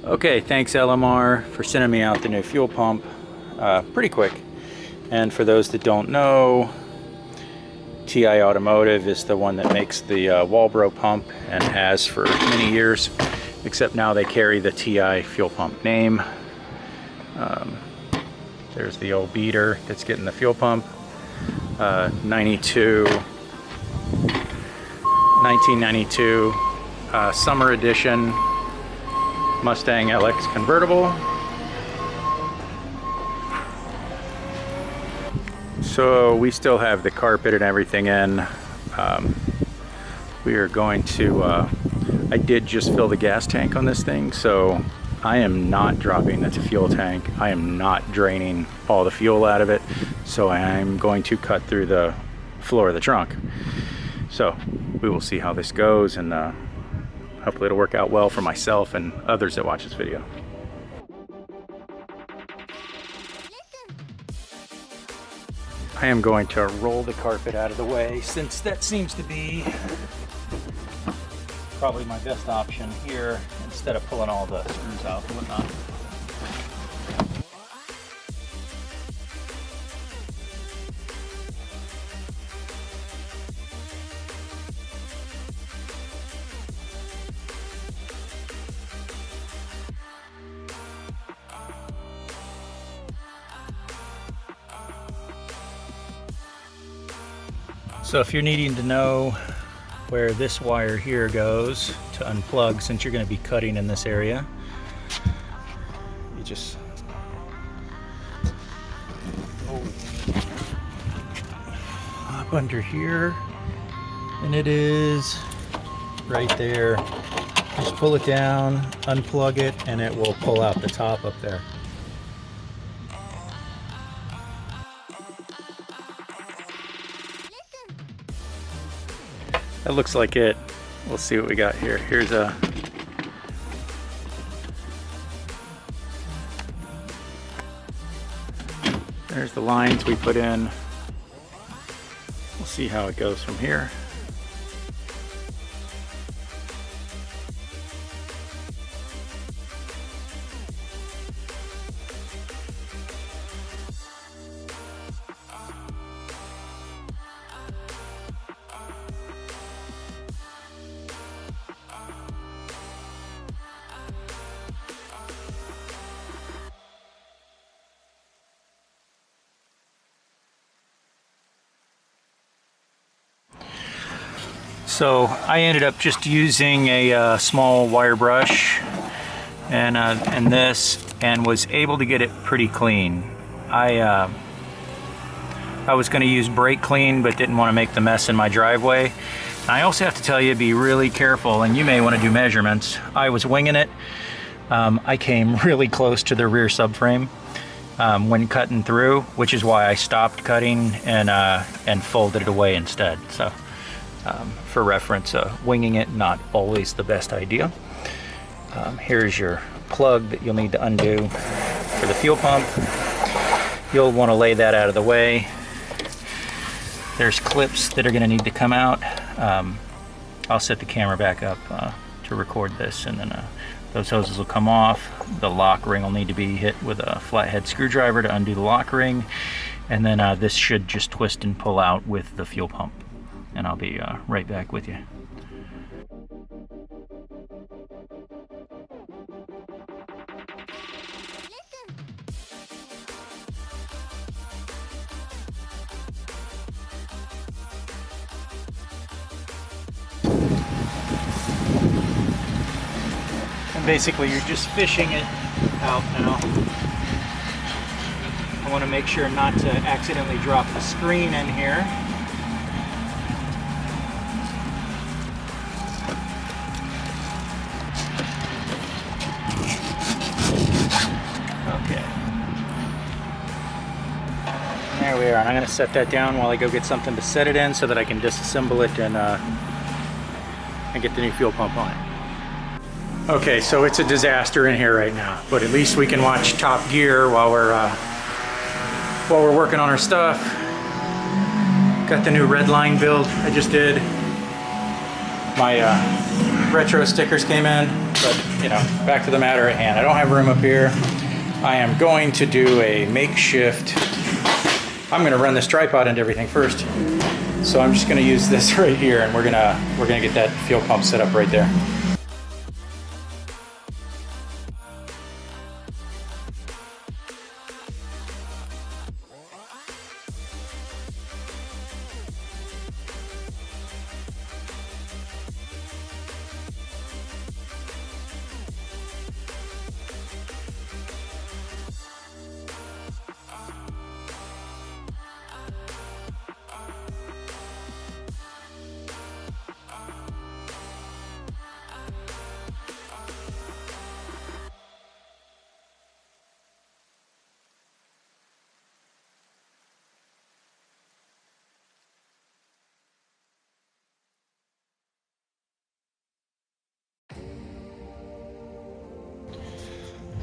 Okay, thanks LMR for sending me out the new fuel pump pretty quick. And for those that don't know, TI Automotive is the one that makes the Walbro pump and has for many years, except now they carry the TI fuel pump name. There's the old beater that's getting the fuel pump. 1992 summer edition Mustang LX convertible. So we still have the carpet and everything in. We are going to, I did just fill the gas tank on this thing, so I am not dropping the fuel tank. I am not draining all the fuel out of it. So I'm going to cut through the floor of the trunk. So we will see how this goes, and hopefully it'll work out well for myself and others that watch this video. I am going to roll the carpet out of the way, since that seems to be probably my best option here, instead of pulling all the screws out and whatnot. So if you're needing to know where this wire here goes to unplug, since you're going to be cutting in this area, you just up under here, and it is right there. Just pull it down, unplug it, and it will pull out the top up there. That looks like it. We'll see what we got here. Here's there's the lines we put in. We'll see how it goes from here. So I ended up just using a small wire brush and this, and was able to get it pretty clean. I was going to use brake clean, but didn't want to make the mess in my driveway. I also have to tell you, be really careful, and you may want to do measurements. I was winging it. I came really close to the rear subframe when cutting through, which is why I stopped cutting and folded it away instead. So for reference, winging it, not always the best idea. Here's your plug that you'll need to undo for the fuel pump. You'll want to lay that out of the way. There's clips that are going to need to come out. I'll set the camera back up to record this, and then those hoses will come off. The lock ring will need to be hit with a flathead screwdriver to undo the lock ring, and then this should just twist and pull out with the fuel pump. And I'll be right back with you. And basically you're just fishing it out now. I want to make sure not to accidentally drop the screen in here. There we are, and I'm going to set that down while I go get something to set it in so that I can disassemble it and get the new fuel pump on it. Okay, so it's a disaster in here right now, but at least we can watch Top Gear while we're working on our stuff. Got the new red line build I just did. My retro stickers came in, but you know, back to the matter at hand. I don't have room up here. I am going to do a makeshift. I'm going to run this tripod into everything first. So I'm just going to use this right here, and we're gonna get that fuel pump set up right there.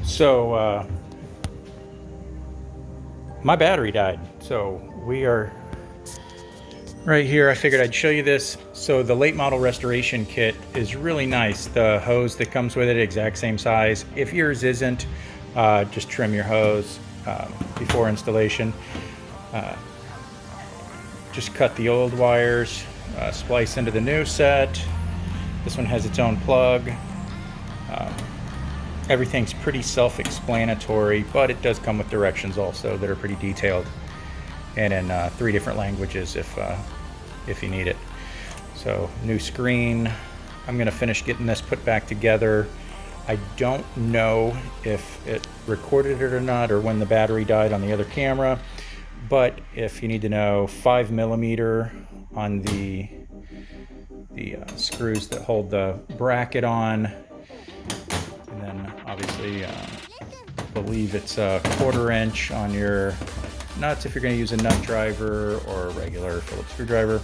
So my battery died, so we are right here. I figured I'd show you this. So the late model restoration kit is really nice. The hose that comes with it, exact same size. If yours isn't, just trim your hose before installation. Just cut the old wires, splice into the new set. This one has its own plug. Everything's pretty self-explanatory, but it does come with directions also that are pretty detailed, and in 3 different languages if you need it. So new screen. I'm going to finish getting this put back together. I don't know if it recorded it or not, or when the battery died on the other camera, but if you need to know, 5mm on the screws that hold the bracket on. And then obviously, I believe it's a 1/4 inch on your nuts if you're going to use a nut driver or a regular Phillips screwdriver.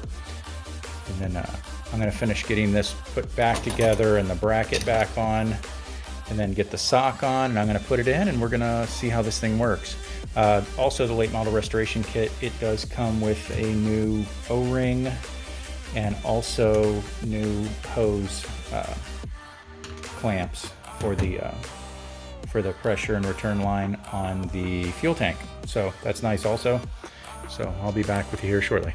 And then I'm going to finish getting this put back together and the bracket back on, and then get the sock on, and I'm going to put it in, and we're going to see how this thing works. Also, the late model restoration kit, it does come with a new O-ring and also new hose clamps for the pressure and return line on the fuel tank. So that's nice also. So I'll be back with you here shortly.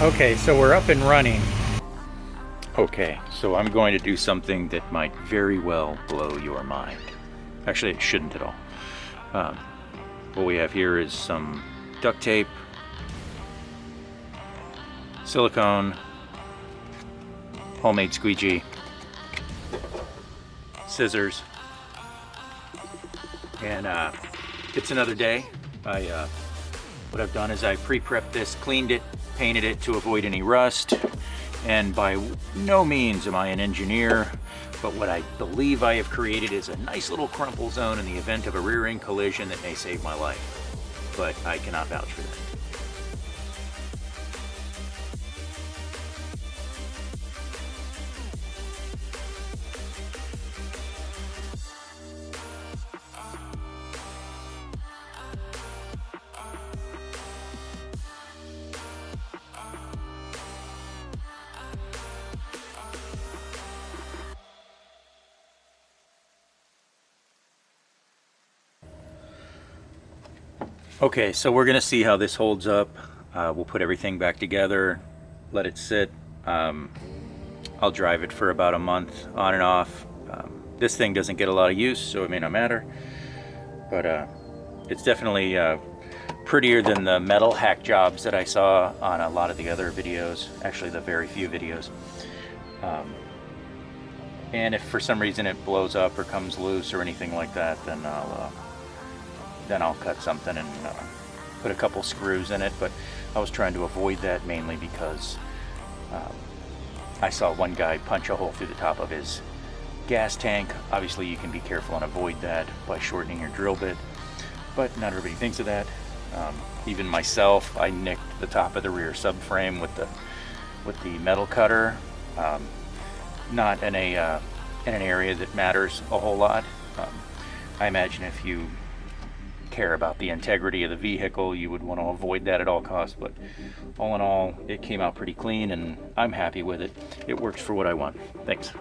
Okay, so we're up and running. Okay, so I'm going to do something that might very well blow your mind. Actually, it shouldn't at all. What we have here is some duct tape, silicone, homemade squeegee, scissors, and it's another day. What I've done is I pre-prepped this, cleaned it, painted it to avoid any rust, and by no means am I an engineer, but what I believe I have created is a nice little crumple zone in the event of a rear-end collision that may save my life, but I cannot vouch for that. Okay, so we're gonna see how this holds up. We'll put everything back together, let it sit. I'll drive it for about a month on and off. This thing doesn't get a lot of use, so it may not matter, but it's definitely prettier than the metal hack jobs that I saw on a lot of the other videos, actually the very few videos. And if for some reason it blows up or comes loose or anything like that, then I'll cut something and put a couple screws in it. But I was trying to avoid that mainly because I saw one guy punch a hole through the top of his gas tank. Obviously you can be careful and avoid that by shortening your drill bit, but not everybody thinks of that. Even myself, I nicked the top of the rear subframe with the metal cutter, not in an area that matters a whole lot. I imagine if you care about the integrity of the vehicle. You would want to avoid that at all costs, but all in all, it came out pretty clean and I'm happy with it. It works for what I want. Thanks.